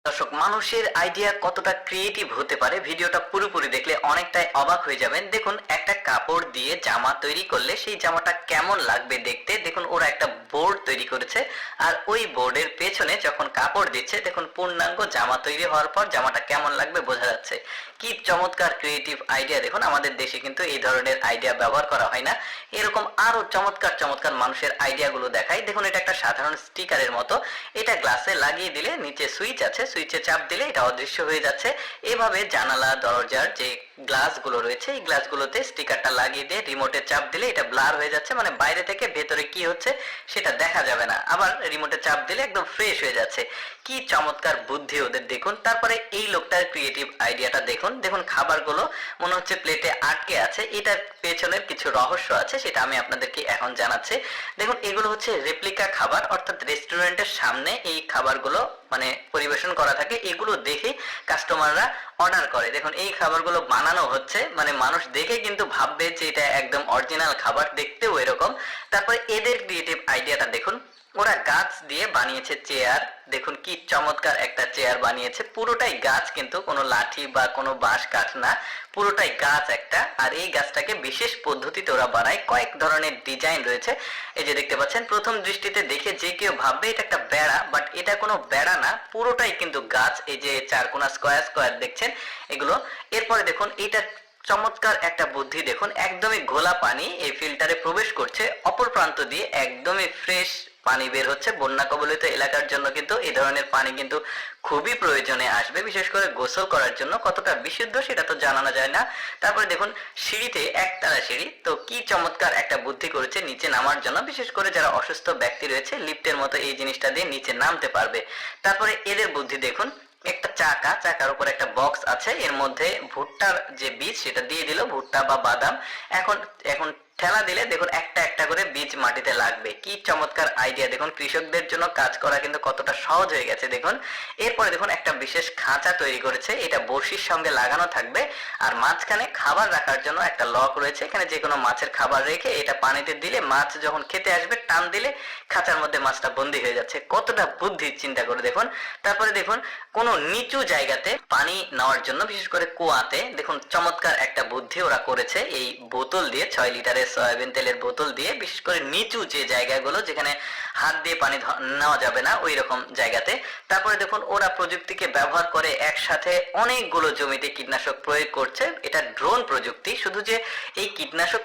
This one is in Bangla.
দর্শক, মানুষের আইডিয়া কতটা ক্রিয়েটিভ হতে পারে ভিডিওটা পুরোপুরি দেখলে অনেকটাই অবাক হয়ে যাবেন। দেখুন, একটা কাপড় দিয়ে জামা তৈরি করলে সেই জামাটা কেমন লাগবে দেখতে। দেখুন, ওরা একটা বোর্ড তৈরি করেছে, আর ওই বোর্ডের পেছনে যখন কাপড় দিচ্ছে, দেখুন পূর্ণাঙ্গ জামা তৈরি হওয়ার পর জামাটা কেমন লাগবে বোঝা যাচ্ছে। কি চমৎকার ক্রিয়েটিভ আইডিয়া! দেখুন, আমাদের দেশে কিন্তু এই ধরনের আইডিয়া ব্যবহার করা হয় না। এরকম আরো চমৎকার চমৎকার মানুষের আইডিয়া গুলো দেখাই। দেখুন, এটা একটা সাধারণ স্টিকারের মতো। এটা গ্লাসে লাগিয়ে দিলে নিচে সুইচ আছে, সুইচে চাপ দিলে এটা অদৃশ্য হয়ে যাচ্ছে। এভাবে জানালা দরজার যে গ্লাসগুলো রয়েছে, এই গ্লাসগুলোতে স্টিকারটা লাগিয়ে দিয়ে রিমোটে চাপ দিলে এটা ব্লার হয়ে যাচ্ছে, মানে বাইরে থেকে ভেতরে কি হচ্ছে সেটা দেখা যাবে না। আবার রিমোটে চাপ দিলে একদম ফ্রেশ হয়ে যাচ্ছে। কি চমৎকার বুদ্ধি ওদের! দেখুন, তারপরে এই লোকটার ক্রিয়েটিভ আইডিয়াটা দেখুন। দেখুন, খাবারগুলো মনে হচ্ছে প্লেটে আটকে আছে। এটার পেছনের কিছু রহস্য আছে, সেটা আমি আপনাদেরকে এখন জানাচ্ছি। দেখুন, এগুলো হচ্ছে রেপ্লিকা খাবার, অর্থাৎ রেস্টুরেন্টের সামনে এই খাবারগুলো মানে পরিবেশন করা থাকে। এগুলো দেখে কাস্টমাররা অর্ডার করে। দেখুন, এই খাবারগুলো বানানো হচ্ছে, মানে মানুষ দেখে কিন্তু ভাববে যে এটা একদম অরিজিনাল খাবার, দেখতেও এরকম। তারপরে এদের ক্রিয়েটিভ আইডিয়াটা দেখুন। ওরা গাছ দিয়ে বানিয়েছে চেয়ার। দেখুন, কি চমৎকার একটা চেয়ার বানিয়েছে। পুরোটাই গাছ, কিন্তু কোনো লাঠি বা কোনো বাঁশ কাঠ না, পুরোটাই গাছ একটা। আর এই গাছটাকে বিশেষ পদ্ধতিতে ওরা বানায়। কয়েক ধরনের ডিজাইন রয়েছে। এই যে দেখতে পাচ্ছেন, প্রথম দৃষ্টিতে দেখে যে কেউ ভাববে এটা একটা বেড়া, বাট এটা কোনো বেড়া না, পুরোটাই কিন্তু গাছ। এই যে চারকোনা স্কোয়ার স্কোয়ার দেখছেন এগুলো। এরপরে দেখুন, এটা চমৎকার একটা বুদ্ধি। দেখুন, একদমই ঘোলা পানি এই ফিল্টারে প্রবেশ করছে, অপর প্রান্ত দিয়ে একদমই ফ্রেশ পানি বের হচ্ছে। বন্যা কবলিত এলাকার জন্য কিন্তু এই ধরনের পানি কিন্তু খুবই প্রয়োজনে আসবে, বিশেষ করে গোসল করার জন্য। কতটা বিশুদ্ধ সেটা তো জানানো যায় না। তারপরে দেখুন, সিঁড়িতে একতলা সিঁড়ি, তো কি চমৎকার একটা বুদ্ধি করেছে নিচে নামার জন্য। বিশেষ করে যারা অসুস্থ ব্যক্তি রয়েছে, লিফটের মতো এই জিনিসটা দিয়ে নিচে নামতে পারবে। তারপরে এদের বুদ্ধি দেখুন, একটা চাকা, চাকার উপর একটা বক্স আছে, এর মধ্যে ভুট্টার যে বীজ সেটা দিয়ে দিল, ভুট্টা বা বাদাম। এখন এখন ঠেলা দিলে দেখুন একটা একটা করে বীজ মাটিতে লাগবে। কি চমৎকার আইডিয়া! দেখুন, কৃষকদের জন্য কাজ করা কিন্তু কতটা সহজ হয়ে গেছে দেখুন। এরপরে দেখুন, একটা বিশেষ খাঁচা তৈরি করেছে, এটা বড়শির সঙ্গে লাগানো থাকবে, আর মাঝখানে খাবার রাখার জন্য একটা লক রয়েছে। এখানে যে কোনো মাছের খাবার রেখে এটা পানিতে দিলে মাছ যখন খেতে আসবে টান দিলে খাঁচার মধ্যে মাছটা বন্দী হয়ে যাচ্ছে। কতটা বুদ্ধি চিন্তা করে দেখুন। তারপরে দেখুন, কোনো নিচু জায়গাতে পানি নেওয়ার জন্য, বিশেষ করে কুয়াতে, দেখুন চমৎকার একটা বুদ্ধি ওরা করেছে। এই বোতল দিয়ে, 6 লিটারের সয়াবিন তেলের বোতল দিয়ে, বিশেষ করে নিচু যে জায়গাগুলো যেখানে হাত দিয়ে পানি নেওয়া যাবে না, ওই রকম জায়গাতে। তারপরে দেখুন, ওরা প্রযুক্তিকে ব্যবহার করে একসাথে অনেকগুলো জমিতে কীটনাশক প্রয়োগ করছে। এটা ড্রোন প্রযুক্তি। শুধু যে এই কীটনাশক